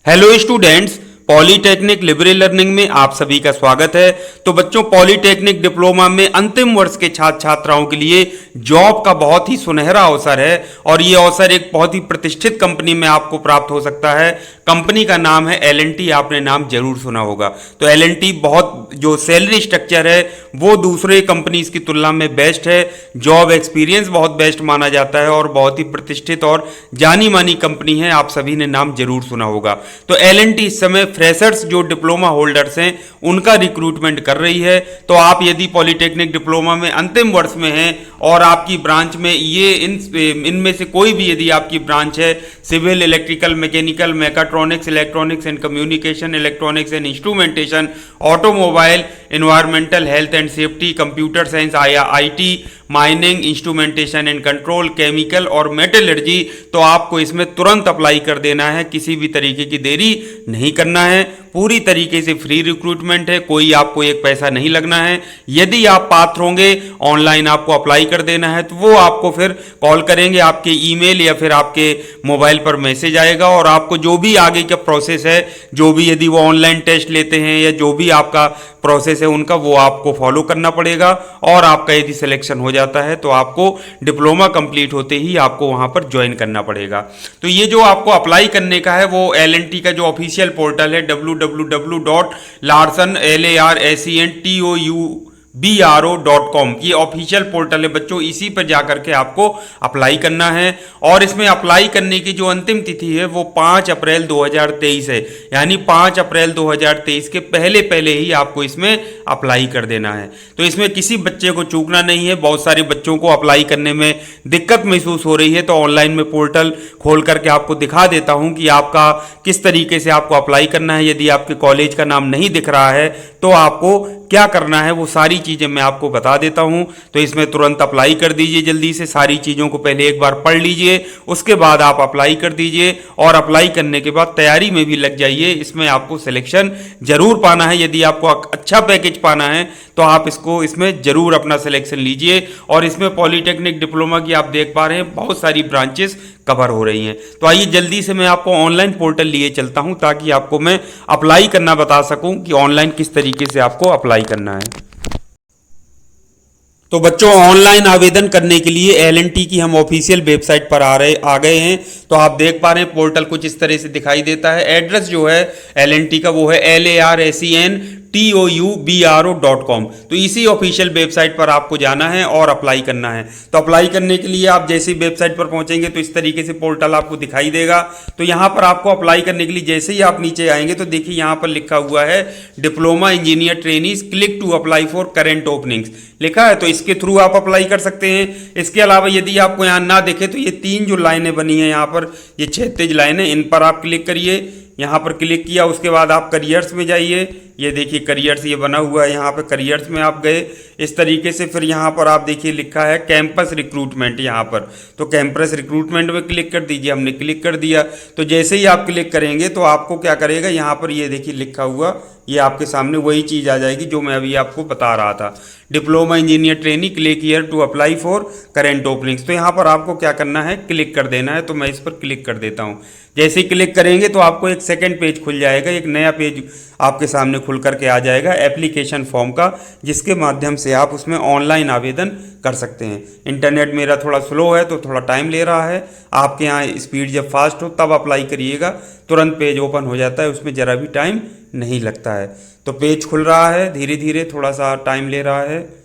Hello students, polytechnic liberal learning में आप सभी का स्वागत है। तो बच्चों, पॉलीटेक्निक डिप्लोमा में अंतिम वर्ष के छात्र छात्राओं के लिए जॉब का बहुत ही सुनहरा अवसर है और ये अवसर एक बहुत ही प्रतिष्ठित कंपनी में आपको प्राप्त हो सकता है। कंपनी का नाम है L&T। आपने नाम जरूर सुना होगा। तो L&T बहुत जो सैलरी स्ट्रक्चर है वो दूसरे कंपनीज की तुलना में बेस्ट है। जॉब एक्सपीरियंस बहुत बेस्ट माना जाता है और बहुत ही प्रतिष्ठित और जानी मानी कंपनी है। आप सभी ने नाम जरूर सुना होगा। तो L&T इस समय फ्रेशर्स जो डिप्लोमा होल्डर्स हैं उनका रिक्रूटमेंट कर रही है। तो आप यदि पॉलीटेक्निक डिप्लोमा में अंतिम वर्ष में हैं और आपकी ब्रांच में ये इनमें से कोई भी यदि आपकी ब्रांच है, civil, electrical, mechanical, mechatronics, electronics and communication, electronics and instrumentation, automobile, environmental, health and safety, computer science, IT, mining, instrumentation and control, chemical और मेटलर्जी, तो आपको इसमें तुरंत अप्लाई कर देना है। किसी भी तरीके की देरी नहीं करना है। पूरी तरीके से फ्री रिक्रूटमेंट है, कोई आपको एक पैसा नहीं लगना है। यदि आप पात्र होंगे, ऑनलाइन आपको अप्लाई कर देना है, तो वो आपको फिर कॉल करेंगे, आपके ईमेल या फिर आपके मोबाइल पर मैसेज आएगा और आपको जो भी आगे का प्रोसेस है, जो भी यदि वो ऑनलाइन टेस्ट लेते हैं या जो भी आपका प्रोसेस है उनका, वो आपको फॉलो करना पड़ेगा। और आपका यदि सिलेक्शन हो जाता है तो आपको डिप्लोमा कंप्लीट होते ही आपको वहां पर ज्वाइन करना पड़ेगा। तो ये जो आपको अप्लाई करने का है वो L&T का जो ऑफिशियल पोर्टल है www.larsentoubro.com, ये ऑफिशियल पोर्टल है बच्चों। इसी पर जाकर के आपको अप्लाई करना है और इसमें अप्लाई करने की जो अंतिम तिथि है वो 5 अप्रैल 2023 है। यानी 5 अप्रैल 2023 के पहले पहले ही आपको इसमें अप्लाई कर देना है। तो इसमें किसी बच्चे को चूकना नहीं है। बहुत सारे बच्चों को अप्लाई करने में दिक्कत महसूस हो रही है, तो ऑनलाइन में पोर्टल खोल करके आपको दिखा देता हूं कि आपका किस तरीके से आपको अप्लाई करना है। यदि आपके कॉलेज का नाम नहीं दिख रहा है तो आपको क्या करना है, वो सारी चीज़ें मैं आपको बता देता हूं। तो इसमें तुरंत अप्लाई कर दीजिए। जल्दी से सारी चीज़ों को पहले एक बार पढ़ लीजिए, उसके बाद आप अप्लाई कर दीजिए और अप्लाई करने के बाद तैयारी में भी लग जाइए। इसमें आपको सिलेक्शन जरूर पाना है। यदि आपको अच्छा पैकेज पाना है तो आप इसमें जरूर अपना सिलेक्शन लीजिए। और इसमें पॉलीटेक्निक डिप्लोमा की आप देख पा रहे हैं बहुत सारी ब्रांचेस कवर हो रही हैं। तो आइए जल्दी से मैं आपको ऑनलाइन पोर्टल लिए चलता हूं ताकि आपको मैं अप्लाई करना बता सकूं कि ऑनलाइन किस तरीके से आपको अप्लाई करना है। तो बच्चों, ऑनलाइन आवेदन करने के लिए L&T की हम ऑफिशियल वेबसाइट पर आ गए हैं। तो आप देख पा रहे हैं पोर्टल कुछ इस तरह से दिखाई देता है। एड्रेस जो है L&T का वो है LARSENTOUBRO.com। तो इसी ऑफिशियल वेबसाइट पर आपको जाना है और अप्लाई करना है। तो अप्लाई करने के लिए आप जैसे ही वेबसाइट पर पहुंचेंगे तो इस तरीके से पोर्टल आपको दिखाई देगा। तो यहाँ पर आपको अप्लाई करने के लिए जैसे ही आप नीचे आएंगे तो देखिए यहाँ पर लिखा हुआ है diploma engineer trainees, click to apply for current openings लिखा है। तो इसके थ्रू आप अप्लाई कर सकते हैं। इसके अलावा यदि आपको यहाँ ना दिखे तो ये 3 जो लाइनें बनी हैं यहाँ पर, ये क्षैतिज लाइनें, इन पर आप क्लिक करिए। यहाँ पर क्लिक किया, उसके बाद आप करियर्स में जाइए। ये देखिए करियर्स ये बना हुआ है, यहाँ पे करियर्स में आप गए इस तरीके से। फिर यहाँ पर आप देखिए लिखा है कैंपस रिक्रूटमेंट यहाँ पर, तो कैंपस रिक्रूटमेंट में क्लिक कर दीजिए। हमने क्लिक कर दिया। तो जैसे ही आप क्लिक करेंगे तो आपको क्या करेगा, यहाँ पर ये देखिए लिखा हुआ, ये आपके सामने वही चीज़ आ जाएगी जो मैं अभी आपको बता रहा था। Diploma engineer trainee, click here to apply for current openings. तो यहाँ पर आपको क्या करना है, क्लिक कर देना है। तो मैं इस पर क्लिक कर देता हूँ। जैसे ही क्लिक करेंगे तो आपको एक सेकंड पेज खुल जाएगा, एक नया पेज आपके सामने खुल करके आ जाएगा एप्लीकेशन फॉर्म का, जिसके माध्यम से आप उसमें ऑनलाइन आवेदन कर सकते हैं। इंटरनेट मेरा थोड़ा स्लो है तो थोड़ा टाइम ले रहा है। आपके यहाँ स्पीड जब फास्ट हो तब अप्लाई करिएगा, तुरंत पेज ओपन हो जाता है, उसमें ज़रा भी टाइम नहीं लगता है। तो पेज खुल रहा है धीरे धीरे, थोड़ा सा टाइम ले रहा है।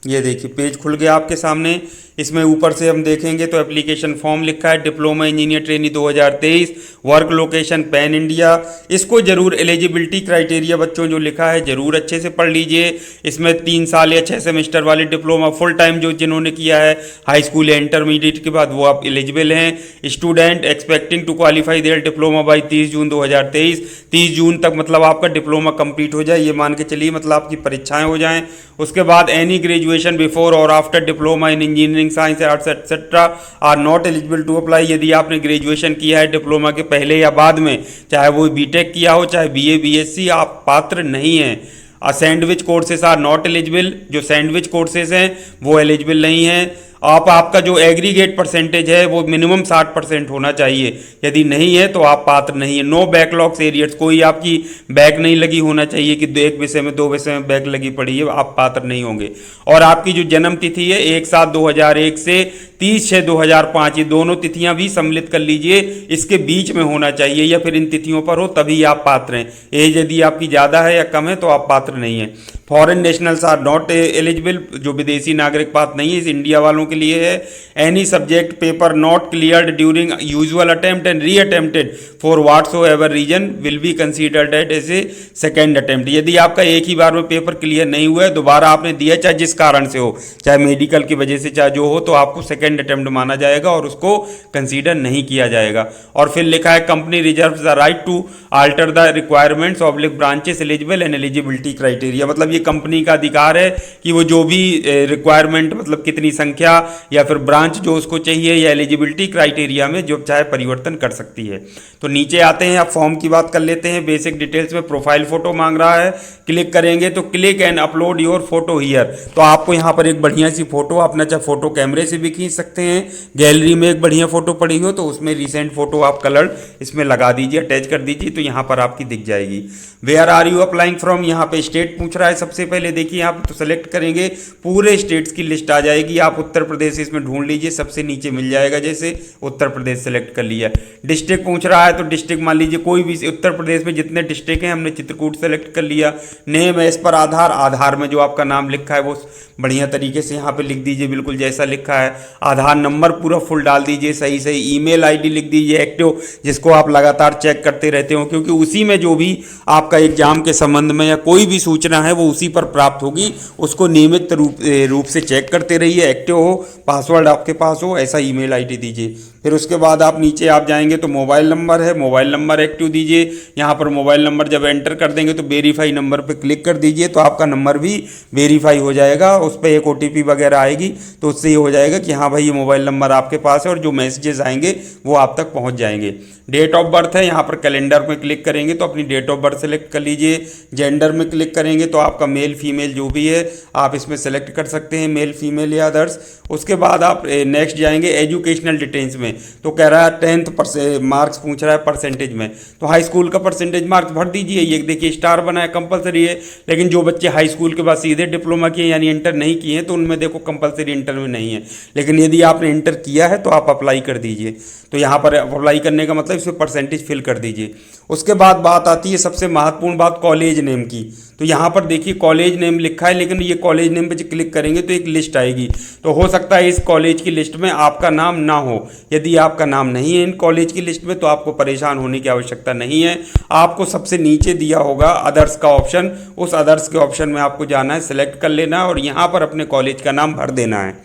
ये देखिए पेज खुल गया आपके सामने। इसमें ऊपर से हम देखेंगे तो एप्लीकेशन फॉर्म लिखा है diploma engineer trainee 2023, work location pan India. इसको जरूर एलिजिबिलिटी क्राइटेरिया बच्चों जो लिखा है जरूर अच्छे से पढ़ लीजिए। इसमें 3 साल या 6 सेमेस्टर वाले डिप्लोमा फुल टाइम जो जिन्होंने किया है हाई स्कूल या इंटरमीडिएट के बाद, वो आप एलिजिबल हैं। Student expecting to qualify their diploma by 30 June 2023, 30 जून तक मतलब आपका डिप्लोमा कंप्लीट हो जाए, ये मान के चलिए, मतलब आपकी परीक्षाएं हो जाएं। उसके बाद एनी ग्रेजुएशन बिफोर और after diploma in engineering engineering, science, arts etcetera are not eligible to apply. यदि आपने ग्रेजुएशन किया है डिप्लोमा के पहले या बाद में, चाहे वो बीटेक किया हो चाहे बीए बीएससी, आप पात्र नहीं हैं। Sandwich courses are not eligible. जो सैंडविच कोर्सेज हैं वो एलिजिबल नहीं हैं। आपका जो एग्रीगेट परसेंटेज है वो मिनिमम 60% होना चाहिए। यदि नहीं है तो आप पात्र नहीं है। नो बैकलॉग्स एरियर्स, कोई आपकी बैक नहीं लगी होना चाहिए कि एक विषय में 2 विषय में बैक लगी पड़ी है, आप पात्र नहीं होंगे। और आपकी जो जन्म तिथि है 1/7/2001 से 30/6/2005, ये दोनों तिथियां भी सम्मिलित कर लीजिए, इसके बीच में होना चाहिए या फिर इन तिथियों पर हो तभी आप पात्र हैं। एज यदि आपकी ज़्यादा है या कम है तो आप पात्र नहीं है। Foreign nationals are not eligible, जो विदेशी नागरिक पात्र नहीं है, इस इंडिया वालों के लिए है। Any subject paper not cleared during usual attempt and reattempted for whatsoever reason will be considered as a second attempt. यदि आपका एक ही बार में पेपर क्लियर नहीं हुआ है, दोबारा आपने दिया, चाहे जिस कारण से हो, चाहे मेडिकल की वजह से चाहे जो हो, तो आपको सेकेंड अटेम्प्ट माना जाएगा और उसको कंसीडर नहीं किया जाएगा। और फिर लिखा है company reserve the right to alter the requirements of branches eligible and eligibility criteria. मतलब ये कंपनी का अधिकार है कि वो जो भी रिक्वायरमेंट, मतलब कितनी संख्या या फिर ब्रांच जो उसको चाहिए, या एलिजिबिलिटी क्राइटेरिया में जो चाहे परिवर्तन कर सकती है। तो नीचे आते हैं, आप फॉर्म की बात कर लेते हैं। बेसिक डिटेल्स में प्रोफाइल फोटो मांग रहा है, क्लिक करेंगे तो click and upload your photo here. तो आपको यहाँ पर एक बढ़िया सी फोटो, अपना चाहे फोटो कैमरे से भी खींच सकते हैं, गैलरी में एक बढ़िया फोटो पड़ी हो तो उसमें रिसेंट फोटो आप कलर इसमें लगा दीजिए, अटैच कर दीजिए, तो यहाँ पर आपकी दिख जाएगी। Where are you applying from, यहाँ पे स्टेट पूछ रहा है। सबसे पहले देखिए आप तो सेलेक्ट करेंगे, पूरे स्टेट्स की लिस्ट आ जाएगी। आप उत्तर प्रदेश इसमें ढूंढ लीजिए, सबसे नीचे मिल जाएगा, जैसे उत्तर प्रदेश सेलेक्ट कर लिया। डिस्ट्रिक्ट पूछ रहा है तो डिस्ट्रिक्ट मान लीजिए कोई भी, उत्तर प्रदेश में जितने डिस्ट्रिक्ट हैं हमने चित्रकूट सेलेक्ट कर लिया। नेम एज पर आधार, आधार में जो आपका नाम लिखा है वो बढ़िया तरीके से यहाँ पे लिख दीजिए, बिल्कुल जैसा लिखा है। आधार नंबर पूरा फुल डाल दीजिए सही सही। ईमेल आईडी लिख दीजिए एक्टिव, जिसको आप लगातार चेक करते रहते हो, क्योंकि उसी में जो भी आपका एग्जाम के संबंध में या कोई भी सूचना है वो उसी पर प्राप्त होगी। उसको नियमित रूप से चेक करते रहिए, एक्टिव हो, पासवर्ड आपके पास हो, ऐसा ईमेल आईडी दीजिए। फिर उसके बाद आप नीचे आप जाएंगे तो मोबाइल नंबर है, मोबाइल नंबर एक्टिव दीजिए। यहाँ पर मोबाइल नंबर जब एंटर कर देंगे तो वेरीफाई नंबर पे क्लिक कर दीजिए, तो आपका नंबर भी वेरीफाई हो जाएगा। उस पर एक OTP वगैरह आएगी तो उससे ये हो जाएगा कि हाँ भाई ये मोबाइल नंबर आपके पास है, और जो मैसेजेस आएंगे वो आप तक पहुँच जाएंगे। डेट ऑफ बर्थ है, यहाँ पर कैलेंडर में क्लिक करेंगे तो अपनी डेट ऑफ बर्थ सेलेक्ट कर लीजिए। जेंडर में क्लिक करेंगे तो आपका मेल फीमेल जो भी है आप इसमें सेलेक्ट कर सकते हैं, मेल फीमेल या अदर्स। उसके बाद आप नेक्स्ट जाएंगे एजुकेशनल डिटेल्स में, तो कह रहा है 10th मार्क्स पूछ रहा है परसेंटेज में, तो हाई स्कूल का परसेंटेज मार्क्स भर दीजिए। ये देखिए स्टार बना है, कंपलसरी है। लेकिन जो बच्चे हाई स्कूल के बाद सीधे डिप्लोमा किए यानी इंटर नहीं किए हैं तो उनमें देखो कंपलसरी इंटर में नहीं है। लेकिन यदि आपने इंटर किया है तो आप अप्लाई कर दीजिए। तो यहाँ पर अप्लाई करने का मतलब इसमें परसेंटेज फिल कर दीजिए। उसके बाद बात आती है सबसे महत्वपूर्ण बात, कॉलेज नेम की। तो यहाँ पर देखिए कॉलेज नेम लिखा है, लेकिन ये कॉलेज नेम पे क्लिक करेंगे तो एक लिस्ट आएगी। तो हो सकता है इस कॉलेज की लिस्ट में आपका नाम ना हो। यदि आपका नाम नहीं है इन कॉलेज की लिस्ट में तो आपको परेशान होने की आवश्यकता नहीं है। आपको सबसे नीचे दिया होगा अदर्स का ऑप्शन, उस अदर्स के ऑप्शन में आपको जाना है, सेलेक्ट कर लेना है और यहाँ पर अपने कॉलेज का नाम भर देना है।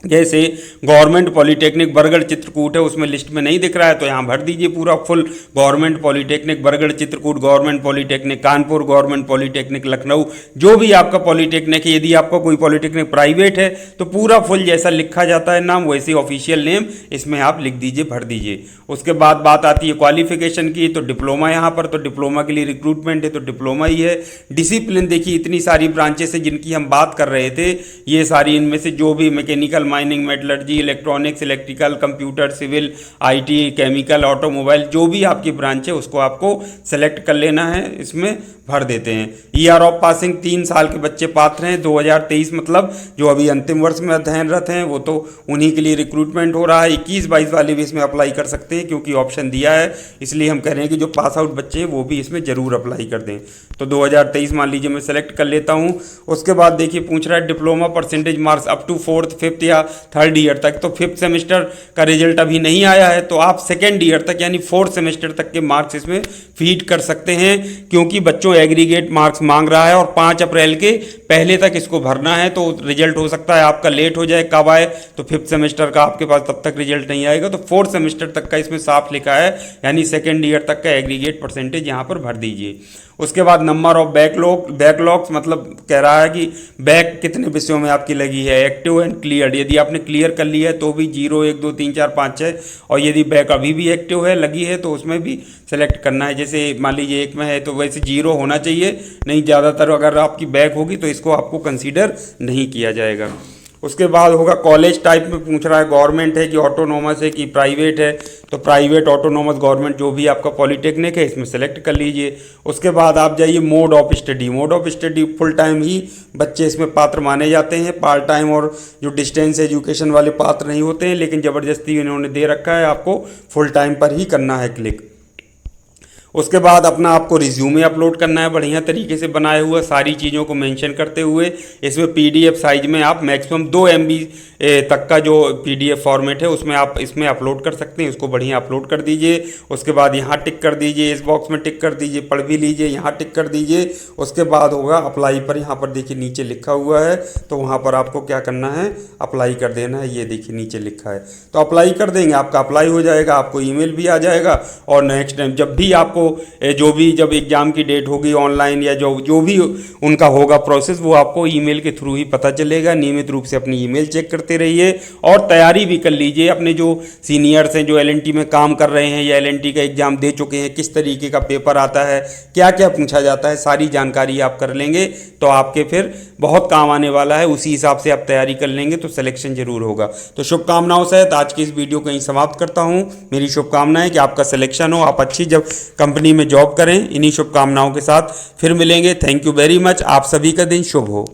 जैसे गवर्नमेंट पॉलिटेक्निक बरगढ़ चित्रकूट है, उसमें लिस्ट में नहीं दिख रहा है तो यहाँ भर दीजिए पूरा full, government polytechnic Bargarh Chitrakoot, government polytechnic Kanpur, government polytechnic Lucknow, जो भी आपका पॉलिटेक्निक है। यदि आपका कोई पॉलिटेक्निक प्राइवेट है तो पूरा फुल जैसा लिखा जाता है नाम वैसे ऑफिशियल नेम इसमें आप लिख दीजिए, भर दीजिए। उसके बाद बात आती है क्वालिफिकेशन की, तो डिप्लोमा यहाँ पर, तो डिप्लोमा के लिए रिक्रूटमेंट है तो डिप्लोमा ही है। डिसिप्लिन देखिए इतनी सारी ब्रांचेस है जिनकी हम बात कर रहे थे, ये सारी इनमें से जो भी mechanical, mining, metallurgy, electronics, electrical, computer, civil, IT, chemical, automobile, जो भी आपकी ब्रांच है उसको आपको सेलेक्ट कर लेना है, इसमें भर देते हैं। ईयर ऑफ पासिंग 3 साल के बच्चे पात्र हैं। 2023 मतलब जो अभी अंतिम वर्ष में अध्ययनरत हैं वो तो उन्हीं के लिए रिक्रूटमेंट हो रहा है। 21-22 वाले भी इसमें अप्लाई कर सकते हैं क्योंकि ऑप्शन दिया है, इसलिए हम कह रहे हैं कि जो पास आउट बच्चे हैं वो भी इसमें ज़रूर अप्लाई कर दें। तो 2023 मान लीजिए मैं सेलेक्ट कर लेता हूँ। उसके बाद देखिए पूछ रहा है diploma percentage marks up to 4th, 5th या 3rd ईयर तक। तो 5th सेमेस्टर का रिजल्ट अभी नहीं आया है तो आप 2nd ईयर तक यानी 4th सेमेस्टर तक के मार्क्स इसमें फीड कर सकते हैं, क्योंकि बच्चों एग्रीगेट मार्क्स मांग रहा है और 5 अप्रैल के पहले तक इसको भरना है। तो रिजल्ट हो सकता है आपका लेट हो जाए, कब आए तो 5th सेमेस्टर का आपके पास तब तक रिजल्ट नहीं आएगा। तो 4th सेमेस्टर तक का इसमें साफ लिखा है, यानी सेकेंड ईयर तक का एग्रीगेट परसेंटेज यहाँ पर भर दीजिए। उसके बाद नंबर ऑफ बैकलॉग्स मतलब कह रहा है कि बैक कितने विषयों में आपकी लगी है, एक्टिव एंड क्लियर। यदि आपने क्लियर कर लिया है तो भी 0, 1, 2, 3, 4, 5, 6, और यदि बैक अभी भी एक्टिव है, लगी है, तो उसमें भी सेलेक्ट करना है। जैसे मान लीजिए 1 में है तो वैसे 0 होना चाहिए, नहीं ज़्यादातर अगर आपकी बैक होगी तो इसको आपको कंसीडर नहीं किया जाएगा। उसके बाद होगा कॉलेज टाइप में पूछ रहा है, गवर्नमेंट है कि ऑटोनोमस है कि प्राइवेट है। तो प्राइवेट, ऑटोनोमस, गवर्नमेंट जो भी आपका पॉलिटेक्निक है इसमें सेलेक्ट कर लीजिए। उसके बाद आप जाइए mode of study. Mode of study full time ही बच्चे इसमें पात्र माने जाते हैं, पार्ट टाइम और जो डिस्टेंस एजुकेशन वाले पात्र नहीं होते हैं, लेकिन ज़बरदस्ती इन्होंने दे रखा है आपको फुल टाइम पर ही करना है क्लिक। उसके बाद अपना आपको रिज्यूमे अपलोड करना है बढ़िया तरीके से बनाए हुए, सारी चीज़ों को मेंशन करते हुए। इसमें PDF साइज में आप मैक्सिमम 2 MB तक का जो PDF फॉर्मेट है उसमें आप इसमें अपलोड कर सकते हैं, उसको बढ़िया अपलोड कर दीजिए। उसके बाद यहाँ टिक कर दीजिए, इस बॉक्स में टिक कर दीजिए, पढ़ भी लीजिए, यहाँ टिक कर दीजिए। उसके बाद होगा अप्लाई पर, यहाँ पर देखिए नीचे लिखा हुआ है, तो वहाँ पर आपको क्या करना है, अप्लाई कर देना है। ये देखिए नीचे लिखा है, तो अप्लाई कर देंगे, आपका अप्लाई हो जाएगा, आपको ईमेल भी आ जाएगा। और नेक्स्ट टाइम जब भी आपको जो भी जब एग्ज़ाम की डेट होगी ऑनलाइन या जो भी उनका होगा प्रोसेस, वो आपको ईमेल के थ्रू ही पता चलेगा। नियमित रूप से अपनी ईमेल चेक करते रहिए और तैयारी भी कर लीजिए। अपने जो सीनियर्स हैं जो LNT में काम कर रहे हैं या LNT का एग्ज़ाम दे चुके हैं, किस तरीके का पेपर आता है, क्या क्या पूछा जाता है, सारी जानकारी आप कर लेंगे तो आपके फिर बहुत काम आने वाला है। उसी हिसाब से आप तैयारी कर लेंगे तो सिलेक्शन जरूर होगा। तो शुभकामनाओं सहित आज की इस वीडियो को यहीं समाप्त करता हूँ। मेरी शुभकामना है कि आपका सिलेक्शन हो, आप अच्छी जब कंपनी में जॉब करें। इन्हीं शुभकामनाओं के साथ फिर मिलेंगे। Thank you very much. आप सभी का दिन शुभ हो।